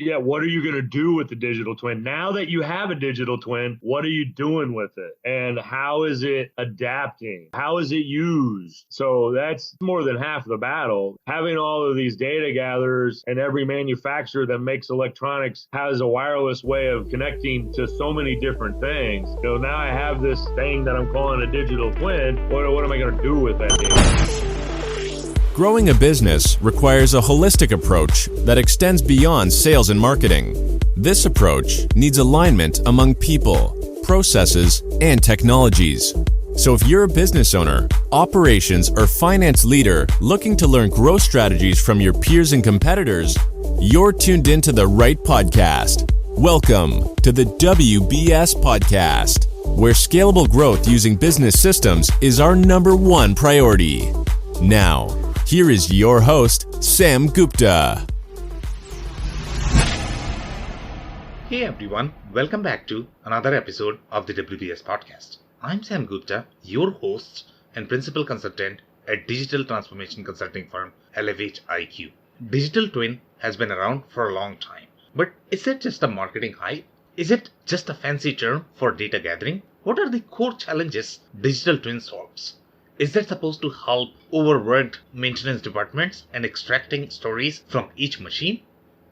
Yeah, what are you going to do with the digital twin? Now that you have a digital twin, what are you doing with it? And how is it adapting? How is it used? So that's more than half the battle. Having all of these data gatherers and every manufacturer that makes electronics has a wireless way of connecting to so many different things. So now I have this thing that I'm calling a digital twin. What am I going to do with that data? Growing a business requires a holistic approach that extends beyond sales and marketing. This approach needs alignment among people, processes, and technologies. So if you're a business owner, operations, or finance leader looking to learn growth strategies from your peers and competitors, you're tuned into the right podcast. Welcome to the WBS Podcast, where scalable growth using business systems is our number one priority. Now, here is your host, Sam Gupta. Hey everyone, welcome back to another episode of the WBS Podcast. I'm Sam Gupta, your host and principal consultant at digital transformation consulting firm Elevate IQ. Digital twin has been around for a long time, but is it just a marketing hype? Is it just a fancy term for data gathering? What are the core challenges digital twin solves? Is that supposed to help overworked maintenance departments and extracting stories from each machine?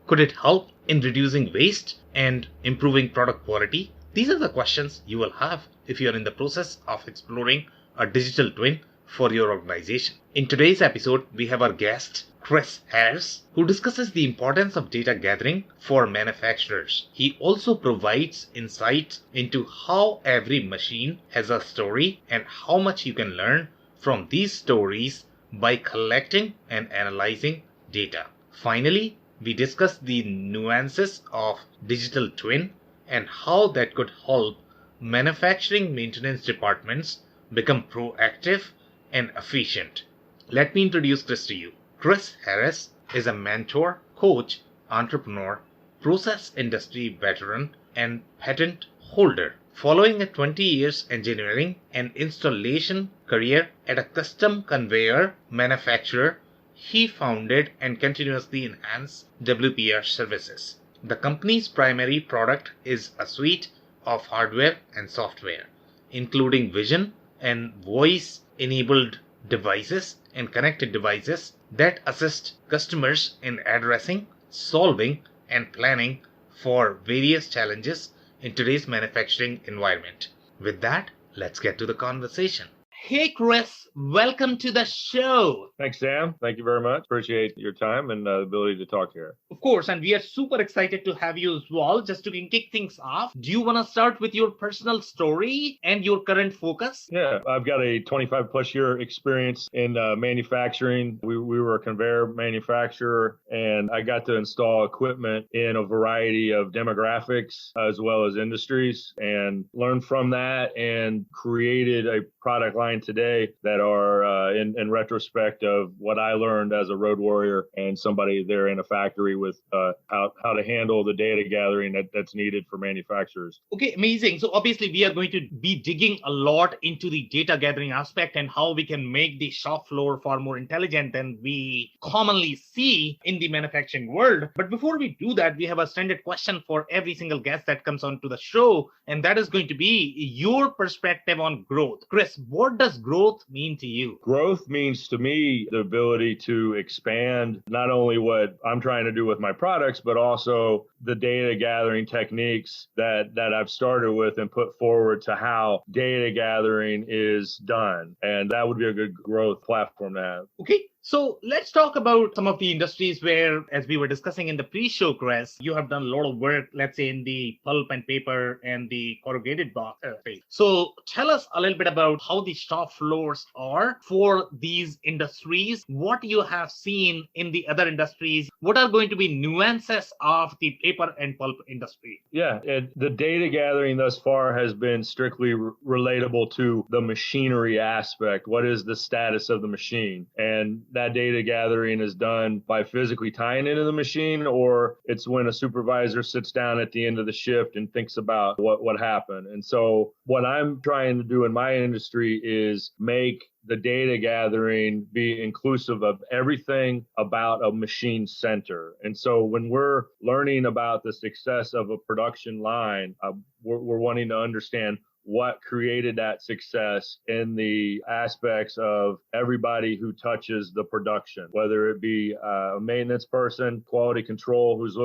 Could it help in reducing waste and improving product quality? These are the questions you will have if you are in the process of exploring a digital twin for your organization. In today's episode, we have our guest, Chris Harris, who discusses the importance of data gathering for manufacturers. He also provides insights into how every machine has a story and how much you can learn from these stories by collecting and analyzing data. Finally, we discuss the nuances of digital twin and how that could help manufacturing maintenance departments become proactive and efficient. Let me introduce Chris to you. Chris Harris is a mentor, coach, entrepreneur, process industry veteran, and patent holder. Following a 20 years engineering and installation career at a custom conveyor manufacturer, he founded and continuously enhanced WPR services. The company's primary product is a suite of hardware and software, including vision and voice-enabled devices and connected devices that assist customers in addressing, solving, and planning for various challenges in today's manufacturing environment. With that, let's get to the conversation. Hey Chris, welcome to the show. Thanks, Sam. Thank you very much. Appreciate your time and the ability to talk here. Of course, and we are super excited to have you as well. Just to kick things off, do you want to start with your personal story and your current focus? Yeah, I've got a 25 plus year experience in manufacturing. We were a conveyor manufacturer, and I got to install equipment in a variety of demographics as well as industries, and learned from that and created a product line today that are in retrospect of what I learned as a road warrior and somebody there in a factory with how to handle the data gathering that's needed for manufacturers. Okay, amazing. So obviously we are going to be digging a lot into the data gathering aspect and how we can make the shop floor far more intelligent than we commonly see in the manufacturing world. But before we do that, we have a standard question for every single guest that comes onto the show, and that is going to be your perspective on growth. Chris, what does growth mean to you? Growth means to me the ability to expand not only what I'm trying to do with my products, but also the data gathering techniques that I've started with and put forward to how data gathering is done. And that would be a good growth platform to have. Okay. So let's talk about some of the industries where, as we were discussing in the pre-show, Chris, you have done a lot of work, let's say in the pulp and paper and the corrugated box space. So tell us a little bit about how the shop floors are for these industries, what you have seen in the other industries, what are going to be nuances of the paper and pulp industry? Yeah, the data gathering thus far has been strictly relatable to the machinery aspect. What is the status of the machine? And that data gathering is done by physically tying into the machine, or it's when a supervisor sits down at the end of the shift and thinks about what happened. And so what I'm trying to do in my industry is make the data gathering be inclusive of everything about a machine center. And so when we're learning about the success of a production line, we're wanting to understand what created that success in the aspects of everybody who touches the production, whether it be a maintenance person, quality control, who's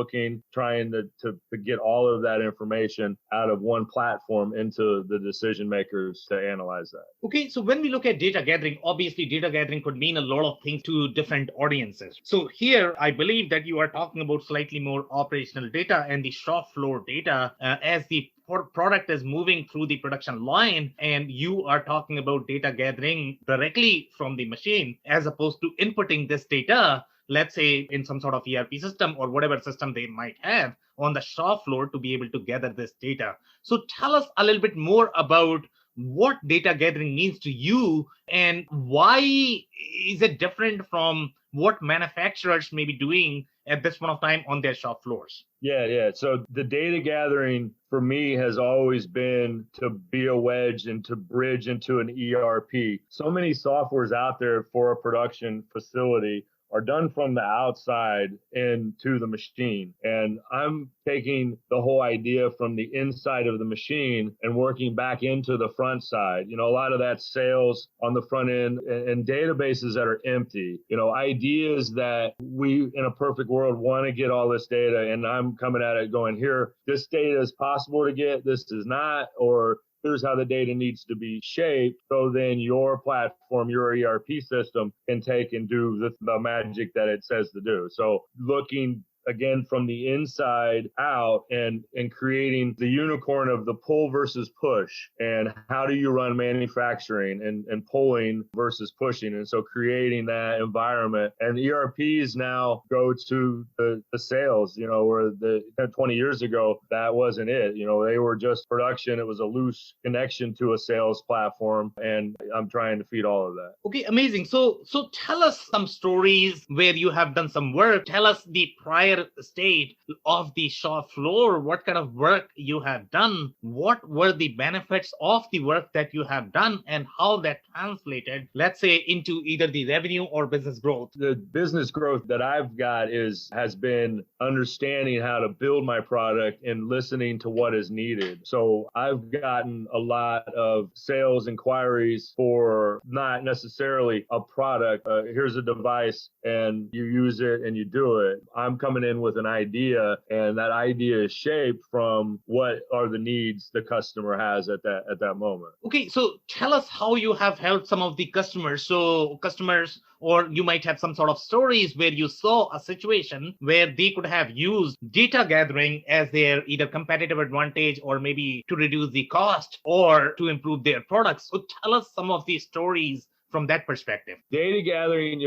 trying to get all of that information out of one platform into the decision makers to analyze that. Okay, so when we look at data gathering, obviously data gathering could mean a lot of things to different audiences. So here, I believe that you are talking about slightly more operational data and the shop floor data as the product is moving through the production line, and you are talking about data gathering directly from the machine as opposed to inputting this data, let's say in some sort of ERP system or whatever system they might have on the shop floor to be able to gather this data. So tell us a little bit more about what data gathering means to you and why is it different from what manufacturers may be doing at this point of time on their shop floors. Yeah. So the data gathering for me has always been to be a wedge and to bridge into an ERP. So many softwares out there for a production facility are done from the outside into the machine. And I'm taking the whole idea from the inside of the machine and working back into the front side. A lot of that sales on the front end and databases that are empty, ideas that we in a perfect world want to get all this data. And I'm coming at it going, here, this data is possible to get, this is not, or here's how the data needs to be shaped. So then your platform, your ERP system can take and do the magic that it says to do. So looking again from the inside out and creating the unicorn of the pull versus push, and how do you run manufacturing and pulling versus pushing. And so creating that environment, and ERPs now go to the sales, where 20 years ago, that wasn't it. They were just production. It was a loose connection to a sales platform. And I'm trying to feed all of that. Okay, amazing. So tell us some stories where you have done some work. Tell us the prior state of the shop floor, what kind of work you have done, what were the benefits of the work that you have done, and how that translated, let's say, into either the revenue or business growth. The business growth that I've got has been understanding how to build my product and listening to what is needed. So I've gotten a lot of sales inquiries for not necessarily a product. Here's a device and you use it and you do it. I'm coming in with an idea, and that idea is shaped from what are the needs the customer has at that moment. Okay, so tell us how you have helped some of the customers. So customers, or you might have some sort of stories where you saw a situation where they could have used data gathering as their either competitive advantage or maybe to reduce the cost or to improve their products. So tell us some of these stories from that perspective. Data gathering,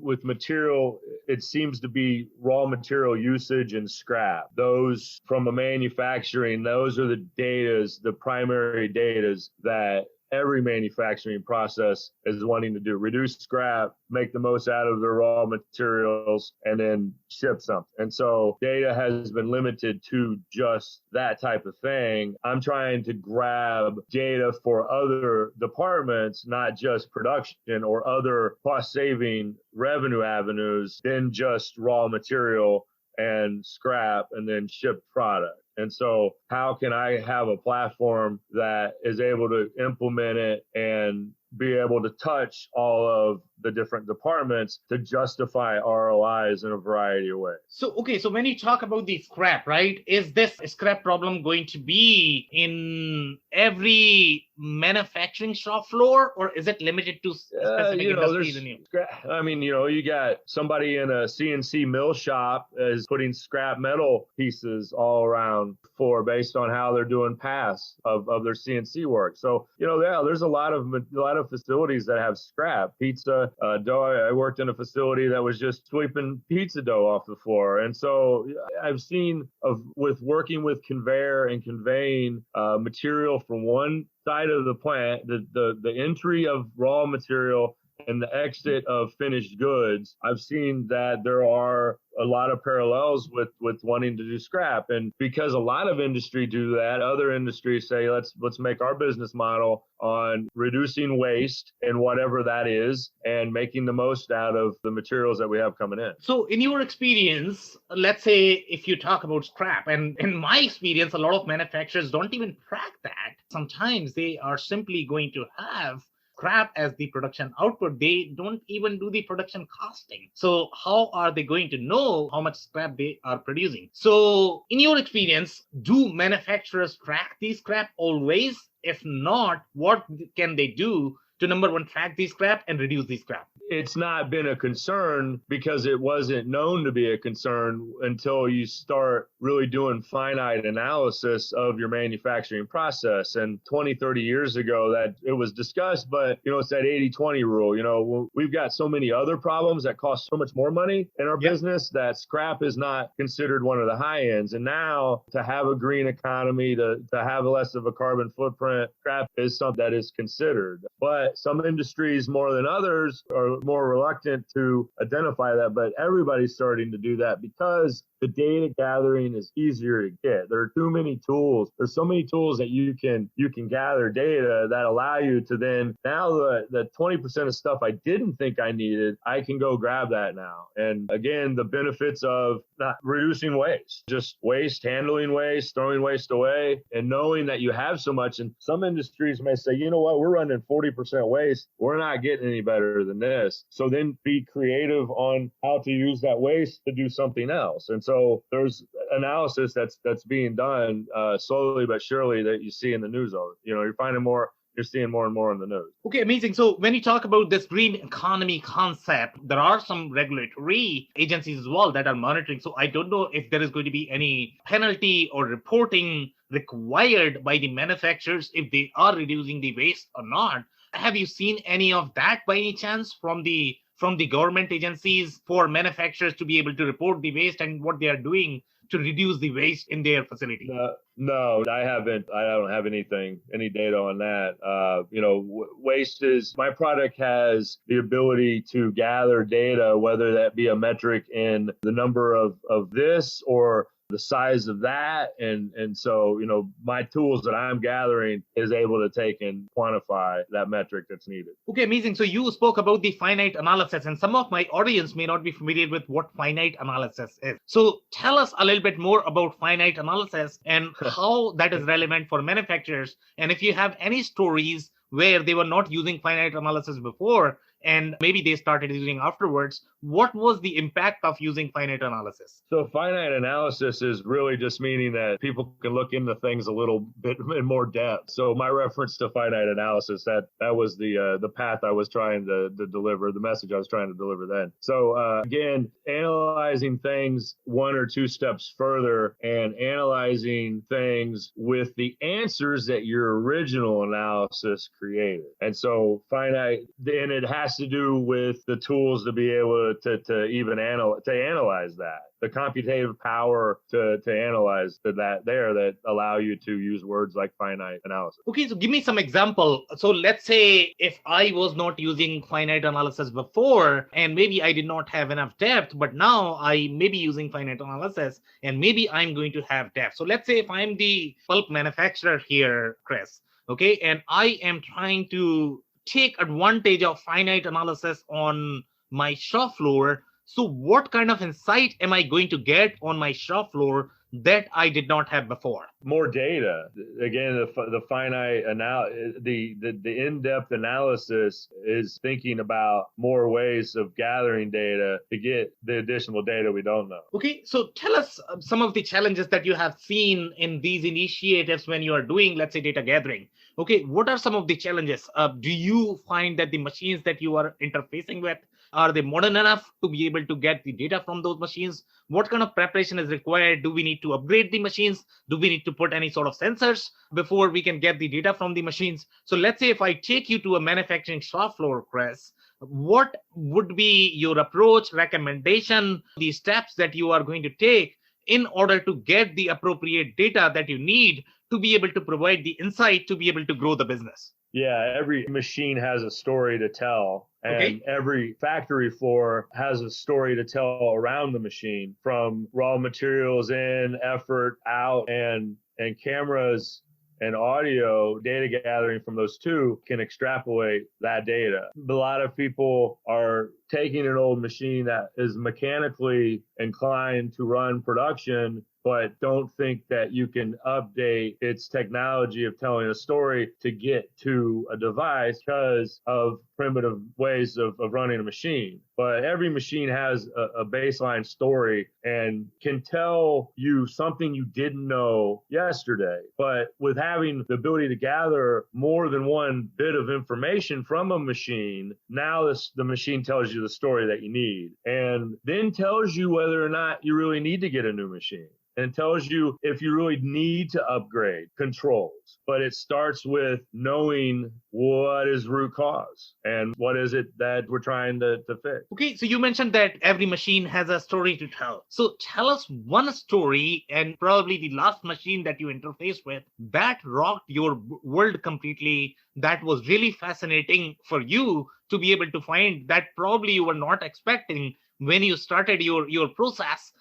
with material, it seems to be raw material usage and scrap. Those from a manufacturing, those are the primary datas that every manufacturing process is wanting to do. Reduce scrap, make the most out of their raw materials, and then ship something. And so data has been limited to just that type of thing. I'm trying to grab data for other departments, not just production or other cost-saving revenue avenues than just raw material and scrap and then shipped product. And so how can I have a platform that is able to implement it and be able to touch all of the different departments to justify ROIs in a variety of ways? So when you talk about the scrap, right, is this scrap problem going to be in every manufacturing shop floor, or is it limited to specific industries? You got somebody in a CNC mill shop is putting scrap metal pieces all around for based on how they're doing pass of their CNC work. So, there's a lot of facilities that have scrap pizza dough. I worked in a facility that was just sweeping pizza dough off the floor. And so I've seen with working with conveyor and conveying material from one side of the plant, the entry of raw material and the exit of finished goods, I've seen that there are a lot of parallels with wanting to do scrap. And because a lot of industry do that, other industries say, let's make our business model on reducing waste and whatever that is and making the most out of the materials that we have coming in. So in your experience, let's say if you talk about scrap, and in my experience, a lot of manufacturers don't even track that. Sometimes they are simply going to have scrap as the production output. They don't even do the production costing. So how are they going to know how much scrap they are producing? So in your experience, do manufacturers track the scrap always? If not, what can they do to, number one, track the scrap and reduce the scrap? It's not been a concern because it wasn't known to be a concern until you start really doing finite analysis of your manufacturing process. And 20, 30 years ago that it was discussed, but it's that 80-20 rule. We've got so many other problems that cost so much more money in our business that scrap is not considered one of the high ends. And now to have a green economy, to have less of a carbon footprint, scrap is something that is considered. But some industries more than others are more reluctant to identify that, but everybody's starting to do that because the data gathering is easier to get. There are too many tools. There's so many tools that you can gather data that allow you to then, now the 20% of stuff I didn't think I needed, I can go grab that now. And again, the benefits of not reducing waste, just waste, handling waste, throwing waste away, and knowing that you have so much. And some industries may say, you know what, we're running 40% waste. We're not getting any better than this. So then be creative on how to use that waste to do something else. And so there's analysis that's being done slowly but surely that you see in the news. You're seeing more and more in the news. Okay, amazing. So when you talk about this green economy concept, there are some regulatory agencies as well that are monitoring. So I don't know if there is going to be any penalty or reporting required by the manufacturers if they are reducing the waste or not. Have you seen any of that by any chance from the government agencies for manufacturers to be able to report the waste and what they are doing to reduce the waste in their facility? No, I haven't. I don't have any data on that. Waste is, my product has the ability to gather data, whether that be a metric in the number of this or the size of that. And so, my tools that I'm gathering is able to take and quantify that metric that's needed. Okay, amazing. So you spoke about the finite analysis, and some of my audience may not be familiar with what finite analysis is. So tell us a little bit more about finite analysis and how that is relevant for manufacturers. And if you have any stories where they were not using finite analysis before, and maybe they started using afterwards, what was the impact of using finite analysis? So finite analysis is really just meaning that people can look into things a little bit in more depth. So my reference to finite analysis, that was the path I was trying to deliver, the message I was trying to deliver then. So again, analyzing things one or two steps further and analyzing things with the answers that your original analysis created. And so finite, and it has to do with the tools to be able to even analyze that, the computative power to analyze that allow you to use words like finite analysis. Okay, so give me some example. So let's say if I was not using finite analysis before, and maybe I did not have enough depth, but now I may be using finite analysis, and maybe I'm going to have depth. So let's say if I'm the pulp manufacturer here, Chris, okay, and I am trying to take advantage of finite analysis on my shop floor. So what kind of insight am I going to get on my shop floor that I did not have before? More data. Again, the finite the in-depth analysis is thinking about more ways of gathering data to get the additional data we don't know. Okay, so tell us some of the challenges that you have seen in these initiatives when you are doing, let's say, data gathering. Okay, what are some of the challenges? Do you find that the machines that you are interfacing with, are they modern enough to be able to get the data from those machines? What kind of preparation is required? Do we need to upgrade the machines? Do we need to put any sort of sensors before we can get the data from the machines? So let's say if I take you to a manufacturing shop floor, Chris, what would be your approach, recommendation, the steps that you are going to take in order to get the appropriate data that you need to be able to provide the insight to be able to grow the business? Yeah, every machine has a story to tell, and every factory floor has a story to tell around the machine, from raw materials in, effort out, and cameras and audio data gathering from those two can extrapolate that data. A lot of people are taking an old machine that is mechanically inclined to run production, but don't think that you can update its technology of telling a story to get to a device because of primitive ways of running a machine. But every machine has a baseline story and can tell you something you didn't know yesterday. But with having the ability to gather more than one bit of information from a machine, now the machine tells you the story that you need, and then tells you whether or not you really need to get a new machine, and tells you if you really need to upgrade controls. But it starts with knowing what is root cause and what is it that we're trying to fix. Okay, so you mentioned that every machine has a story to tell. So tell us one story, and probably the last machine that you interfaced with that rocked your world completely, that was really fascinating for you to be able to find, that probably you were not expecting when you started your process.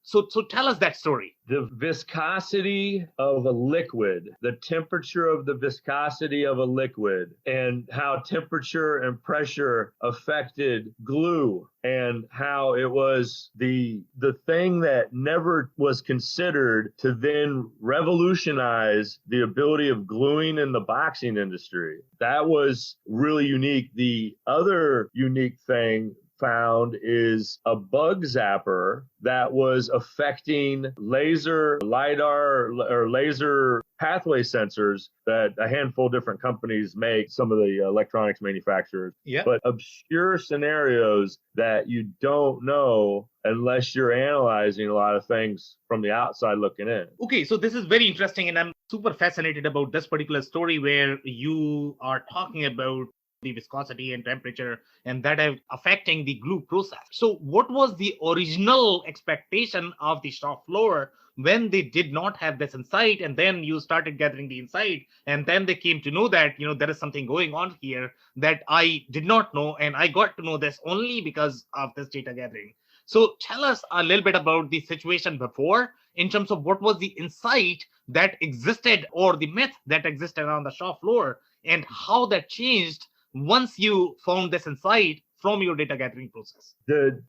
So tell us that story. The viscosity of a liquid, the temperature of the viscosity of a liquid, and how temperature and pressure affected glue, and how it was the thing that never was considered to then revolutionize the ability of gluing in the boxing industry. That was really unique. The other unique thing found is a bug zapper that was affecting laser, LiDAR, or laser pathway sensors that a handful of different companies make, some of the electronics manufacturers. Yeah. But obscure scenarios that you don't know unless you're analyzing a lot of things from the outside looking in. Okay, so this is very interesting, and I'm super fascinated about this particular story where you are talking about the viscosity and temperature, and that are affecting the glue process. So what was the original expectation of the shop floor when they did not have this insight, and then you started gathering the insight, and then they came to know that, there is something going on here that I did not know, and I got to know this only because of this data gathering. So tell us a little bit about the situation before, in terms of what was the insight that existed, or the myth that existed on the shop floor, and how that changed once you found this insight from your data gathering process.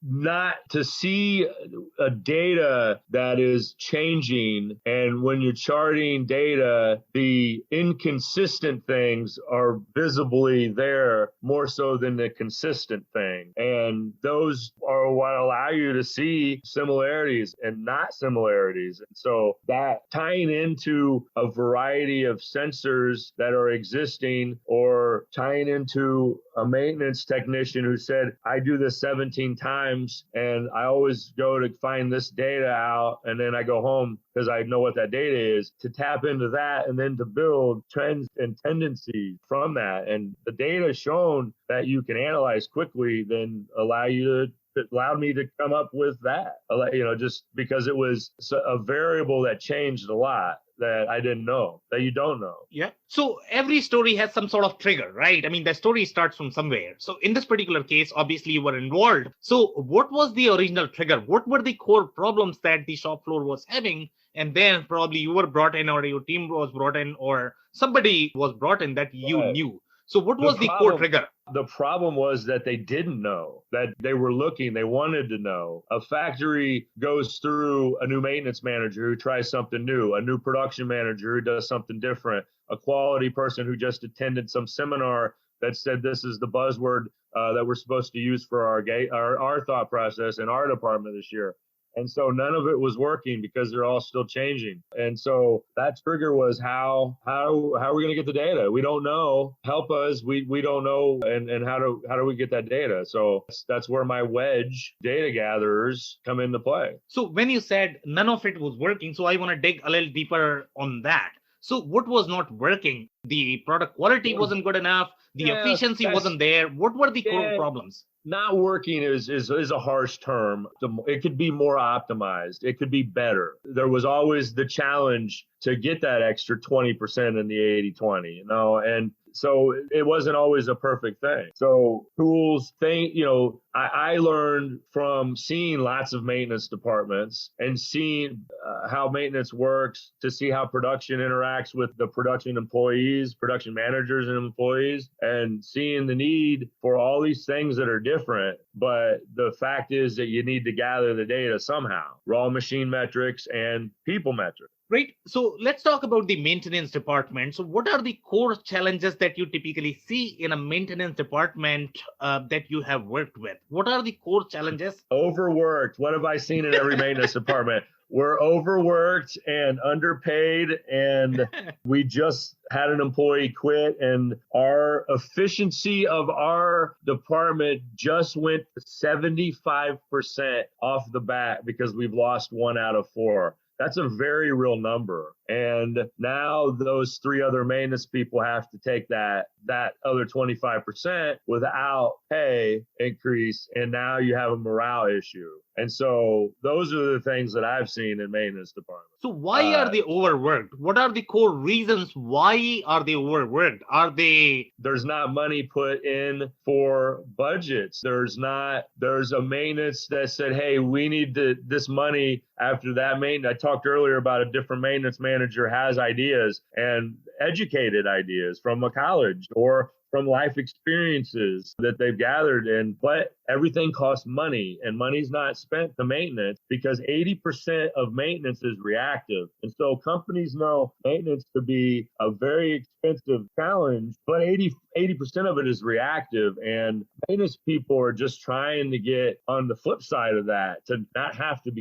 Not to see a data that is changing, and when you're charting data, the inconsistent things are visibly there more so than the consistent thing. And those are what allow you to see similarities and not similarities. And so that tying into a variety of sensors that are existing, or tying into a maintenance technician who said, I do this 17 times and I always go to find this data out, and then I go home because I know what that data is, to tap into that and then to build trends and tendencies from that. And the data shown that you can analyze quickly then allowed me to come up with that, just because it was a variable that changed a lot that I didn't know, that you don't know. Yeah. So every story has some sort of trigger, right? I mean, the story starts from somewhere. So in this particular case, obviously you were involved. So what was the original trigger? What were the core problems that the shop floor was having? And then probably you were brought in, or your team was brought in, or somebody was brought in that you knew. So what was the core trigger? The problem was that they didn't know, that they were looking, they wanted to know. A factory goes through a new maintenance manager who tries something new, a new production manager who does something different, a quality person who just attended some seminar that said this is the buzzword that we're supposed to use for our thought process in our department this year. And so none of it was working because they're all still changing. And so that trigger was how are we going to get the data? We don't know. Help us. We don't know. And how do we get that data? So that's where my wedge data gatherers come into play. So when you said none of it was working, so I want to dig a little deeper on that. So what was not working? The product quality wasn't good enough. The efficiency wasn't there. What were the core problems? Not working is a harsh term. It could be more optimized. It could be better. There was always the challenge to get that extra 20% in the 80-20, and so it wasn't always a perfect thing. So tools, I learned from seeing lots of maintenance departments and seeing how maintenance works, to see how production interacts with the production employees, production managers and employees, and seeing the need for all these things that are different. But the fact is that you need to gather the data somehow, raw machine metrics and people metrics. Right. So let's talk about the maintenance department. So what are the core challenges that you typically see in a maintenance department that you have worked with? What are the core challenges? Overworked. What have I seen in every maintenance department? We're overworked and underpaid, and we just had an employee quit, and our efficiency of our department just went to 75% off the bat because we've lost 1 out of 4. That's a very real number. And now those 3 other maintenance people have to take that other 25% without pay increase. And now you have a morale issue. And so those are the things that I've seen in maintenance departments. So why are they overworked? What are the core reasons? Why are they overworked? There's not money put in for budgets. There's a maintenance that said, hey, we need this money after that maintenance. I talked earlier about a different maintenance manager has ideas and educated ideas from a college or from life experiences that they've gathered, but everything costs money, and money's not spent to maintenance because 80% of maintenance is reactive. And so companies know maintenance to be a very expensive challenge, but 80% of it is reactive, and maintenance people are just trying to get on the flip side of that, to not have to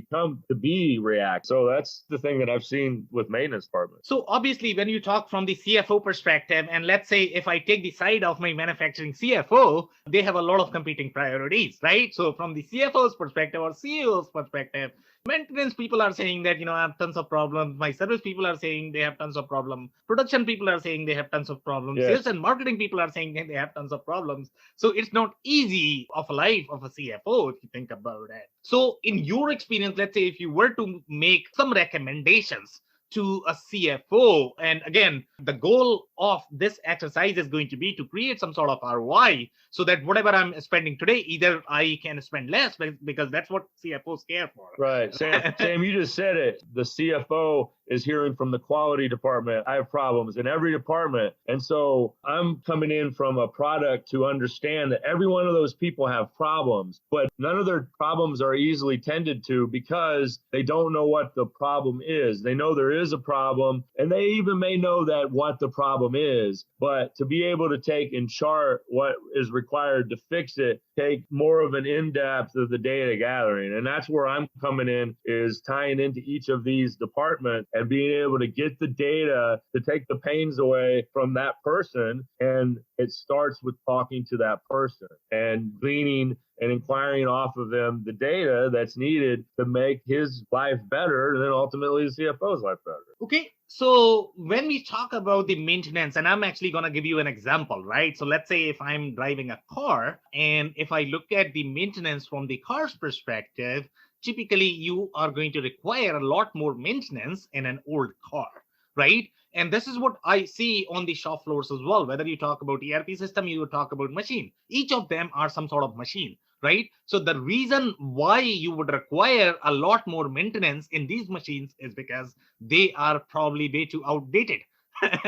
be reactive. So that's the thing that I've seen with maintenance departments. So obviously, when you talk from the CFO perspective, and let's say if I take the side of my manufacturing CFO, they have a lot of competing priorities, right? So from the CFO's perspective or CEO's perspective, maintenance people are saying that, I have tons of problems. My service people are saying they have tons of problems. Production people are saying they have tons of problems. Yes. Sales and marketing people are saying that they have tons of problems. So it's not easy of a life of a CFO if you think about it. So in your experience, let's say if you were to make some recommendations to a CFO. And again, the goal of this exercise is going to be to create some sort of ROI so that whatever I'm spending today, either I can spend less because that's what CFOs care for. Right. Sam, you just said it. The CFO is hearing from the quality department, I have problems in every department. And so I'm coming in from a product to understand that every one of those people have problems, but none of their problems are easily tended to because they don't know what the problem is. They know there is a problem, and they even may know that what the problem is, but to be able to take and chart what is required to fix it, take more of an in-depth of the data gathering. And that's where I'm coming in, is tying into each of these departments and being able to get the data to take the pains away from that person. And it starts with talking to that person and gleaning and inquiring off of them the data that's needed to make his life better, and then ultimately the CFO's life better. Okay, so when we talk about the maintenance, and I'm actually going to give you an example, right? So let's say if I'm driving a car, and if I look at the maintenance from the car's perspective, typically you are going to require a lot more maintenance in an old car, right? And this is what I see on the shop floors as well. Whether you talk about ERP system, you talk about machine, each of them are some sort of machine, right? So the reason why you would require a lot more maintenance in these machines is because they are probably way too outdated,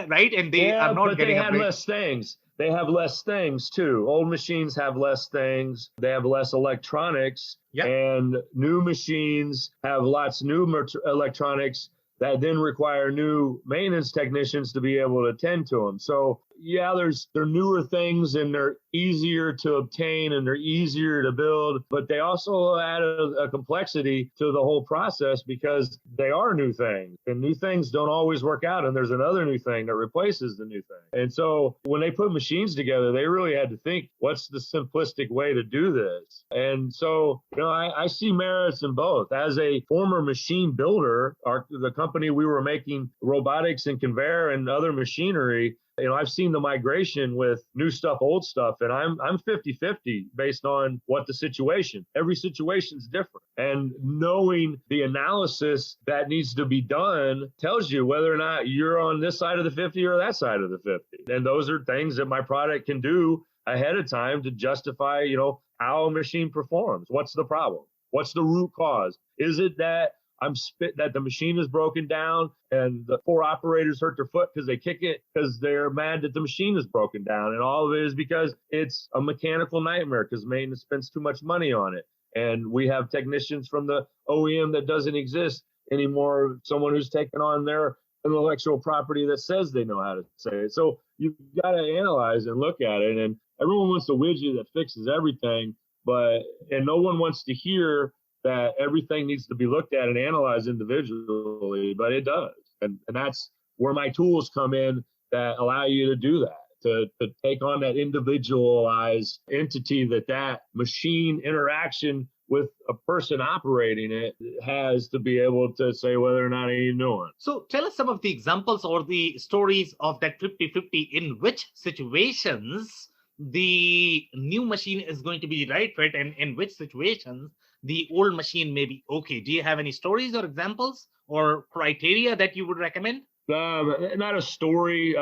right? And they are not getting upgraded. Less things. They have less things too. Old machines have less things. They have less electronics, and new machines have lots of new electronics that then require new maintenance technicians to be able to attend to them. So yeah, they're newer things and they're easier to obtain and they're easier to build, but they also add a complexity to the whole process because they are new things and new things don't always work out. And there's another new thing that replaces the new thing. And so when they put machines together, they really had to think, what's the simplistic way to do this? And so, I see merits in both. As a former machine builder, the company we were making robotics and conveyor and other machinery, I've seen the migration with new stuff, old stuff, and I'm 50-50 based on what the situation. Every situation's different. And knowing the analysis that needs to be done tells you whether or not you're on this side of the 50 or that side of the 50. And those are things that my product can do ahead of time to justify, how a machine performs. What's the problem? What's the root cause? Is it that that the machine is broken down and the 4 operators hurt their foot because they kick it because they're mad that the machine is broken down? And all of it is because it's a mechanical nightmare because maintenance spends too much money on it. And we have technicians from the OEM that doesn't exist anymore, someone who's taken on their intellectual property that says they know how to say it. So you've got to analyze and look at it. And everyone wants a widget that fixes everything, and no one wants to hear that everything needs to be looked at and analyzed individually, but it does. And that's where my tools come in that allow you to do that, to take on that individualized entity that machine interaction with a person operating it has to be able to say whether or not I need a new one. So tell us some of the examples or the stories of that 50-50, in which situations the new machine is going to be the right fit and in which situations the old machine may be okay. Do you have any stories or examples or criteria that you would recommend? Not a story,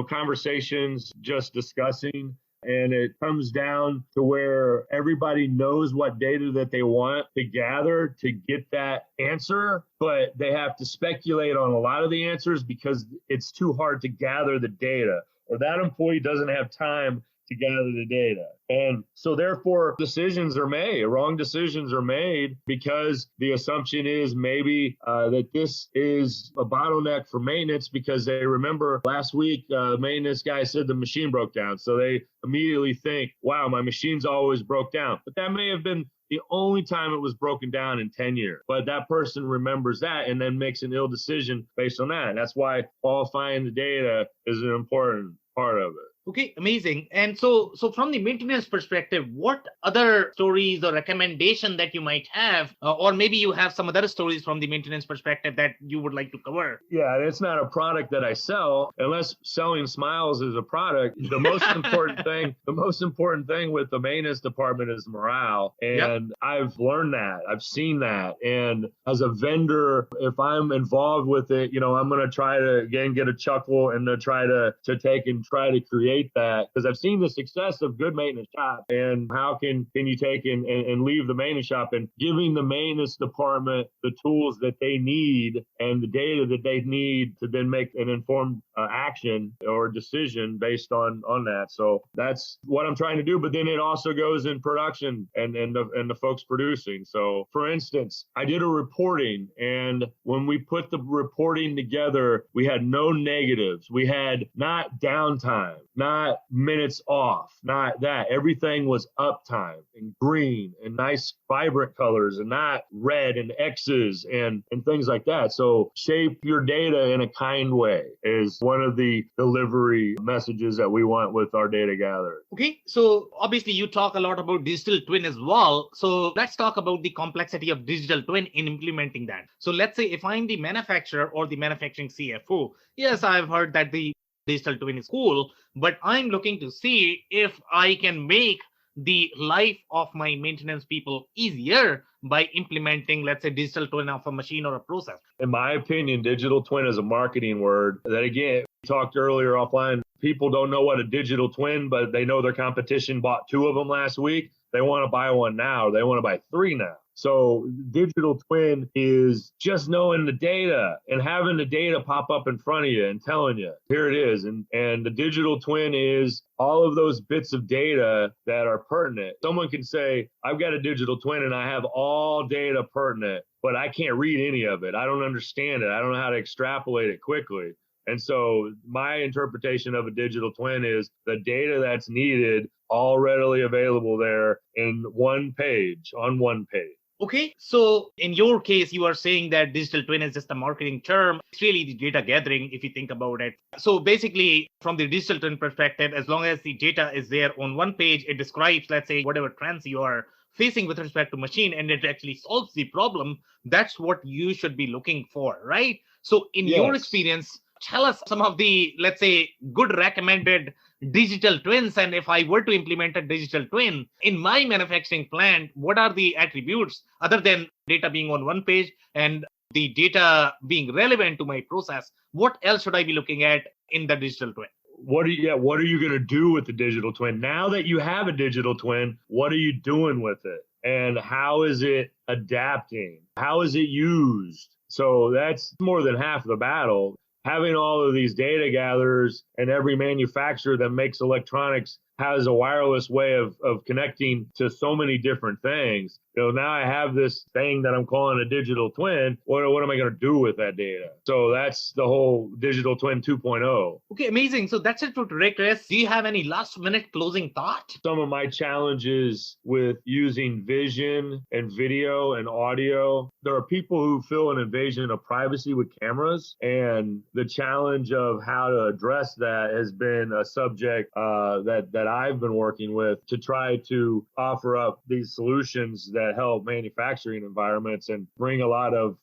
conversations, just discussing. And it comes down to where everybody knows what data that they want to gather to get that answer, but they have to speculate on a lot of the answers because it's too hard to gather the data, or that employee doesn't have time to gather the data. And so therefore wrong decisions are made because the assumption is maybe that this is a bottleneck for maintenance because they remember last week, maintenance guy said the machine broke down. So they immediately think, wow, my machine's always broke down. But that may have been the only time it was broken down in 10 years. But that person remembers that and then makes an ill decision based on that. And that's why qualifying the data is an important part of it. Okay, amazing. And so from the maintenance perspective, what other stories or recommendation that you might have, or maybe you have some other stories from the maintenance perspective that you would like to cover? Yeah, it's not a product that I sell, unless selling smiles is a product. The most important thing with the maintenance department is morale. And yep. I've learned that. I've seen that. And as a vendor, if I'm involved with it, I'm going to try to again get a chuckle and to try to take and try to create that, because I've seen the success of good maintenance shop, and how can you take and leave the maintenance shop and giving the maintenance department the tools that they need and the data that they need to then make an informed action or decision based on that. So that's what I'm trying to do. But then it also goes in production and the folks producing. So for instance, I did a reporting, and when we put the reporting together, we had no negatives. We had not downtime, not minutes off, not that. Everything was uptime and green and nice vibrant colors and not red and X's and things like that. So shape your data in a kind way is one of the delivery messages that we want with our data gathering. Okay, so obviously you talk a lot about digital twin as well. So let's talk about the complexity of digital twin in implementing that. So let's say if I'm the manufacturer or the manufacturing CFO, yes, I've heard that the digital twin is cool, but I'm looking to see if I can make the life of my maintenance people easier by implementing, let's say, digital twin of a machine or a process. In my opinion, digital twin is a marketing word that, again, we talked earlier offline. People don't know what a digital twin, but they know their competition bought 2 of them last week. They want to buy one now. They want to buy 3 now. So digital twin is just knowing the data and having the data pop up in front of you and telling you, here it is. And the digital twin is all of those bits of data that are pertinent. Someone can say, I've got a digital twin and I have all data pertinent, but I can't read any of it. I don't understand it. I don't know how to extrapolate it quickly. And so my interpretation of a digital twin is the data that's needed all readily available there in one page, on one page. Okay, so in your case, you are saying that digital twin is just a marketing term. It's really the data gathering, if you think about it. So basically, from the digital twin perspective, as long as the data is there on one page, it describes, let's say, whatever trends you are facing with respect to machine, and it actually solves the problem. That's what you should be looking for, right? So in your experience, tell us some of the, let's say, good recommended digital twins. And if I were to implement a digital twin in my manufacturing plant, what are the attributes other than data being on one page and the data being relevant to my process? What else should I be looking at in the digital twin? What are you going to do with the digital twin? Now that you have a digital twin, what are you doing with it? And how is it adapting? How is it used? So that's more than half the battle. Having all of these data gatherers, and every manufacturer that makes electronics has a wireless way of connecting to so many different things. Now I have this thing that I'm calling a digital twin. What am I going to do with that data? So that's the whole digital twin 2.0. Okay, amazing. So that's it for today, Chris. Do you have any last minute closing thought? Some of my challenges with using vision and video and audio, there are people who feel an invasion of privacy with cameras, and the challenge of how to address that has been a subject that I've been working with to try to offer up these solutions that help manufacturing environments and bring a lot of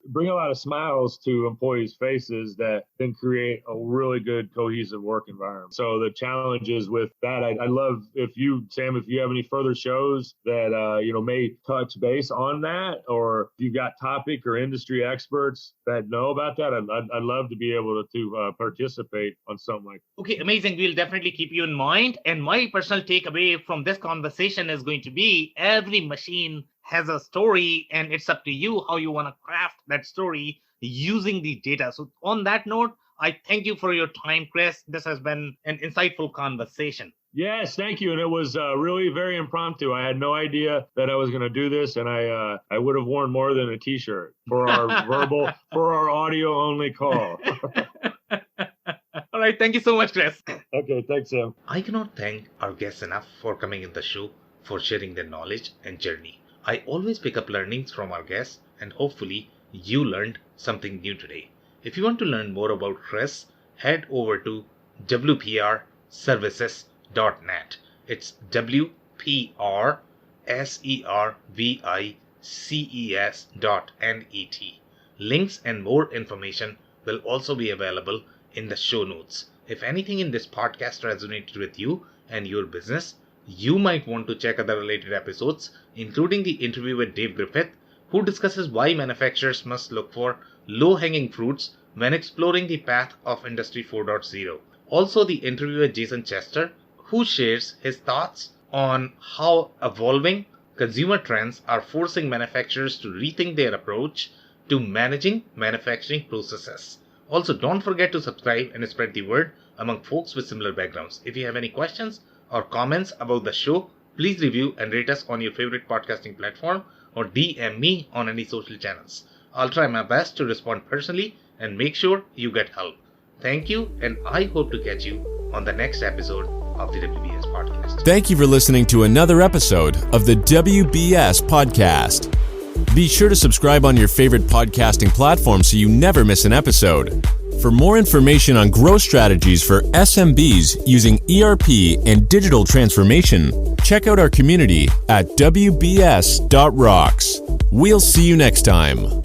smiles to employees' faces that then create a really good cohesive work environment. So the challenges with that, I love if you, Sam, if you have any further shows that may touch base on that, or if you've got topic or industry experts that know about that, I'd love to be able to participate on something like that. Okay, amazing. We'll definitely keep you in mind. And my personal takeaway from this conversation is going to be every machine has a story, and it's up to you how you want to craft that story using the data. So on that note, I thank you for your time, Chris. This has been an insightful conversation. Yes, thank you. And it was really very impromptu. I had no idea that I was going to do this, and I would have worn more than a T-shirt for our audio only call. All right. Thank you so much, Chris. Okay. Thanks, Sam. I cannot thank our guests enough for coming in the show, for sharing their knowledge and journey. I always pick up learnings from our guests, and hopefully you learned something new today. If you want to learn more about Chris, head over to WPRservices.net. It's WPRServices.net. Links and more information will also be available in the show notes. If anything in this podcast resonated with you and your business, you might want to check other related episodes, including the interview with Dave Griffith, who discusses why manufacturers must look for low-hanging fruits when exploring the path of Industry 4.0. Also, the interview with Jason Chester, who shares his thoughts on how evolving consumer trends are forcing manufacturers to rethink their approach to managing manufacturing processes. Also, don't forget to subscribe and spread the word among folks with similar backgrounds. If you have any questions or comments about the show, please review and rate us on your favorite podcasting platform or DM me on any social channels. I'll try my best to respond personally and make sure you get help. Thank you, and I hope to catch you on the next episode of the WBS Podcast. Thank you for listening to another episode of the WBS Podcast. Be sure to subscribe on your favorite podcasting platform so you never miss an episode. For more information on growth strategies for SMBs using ERP and digital transformation, check out our community at WBS.rocks. We'll see you next time.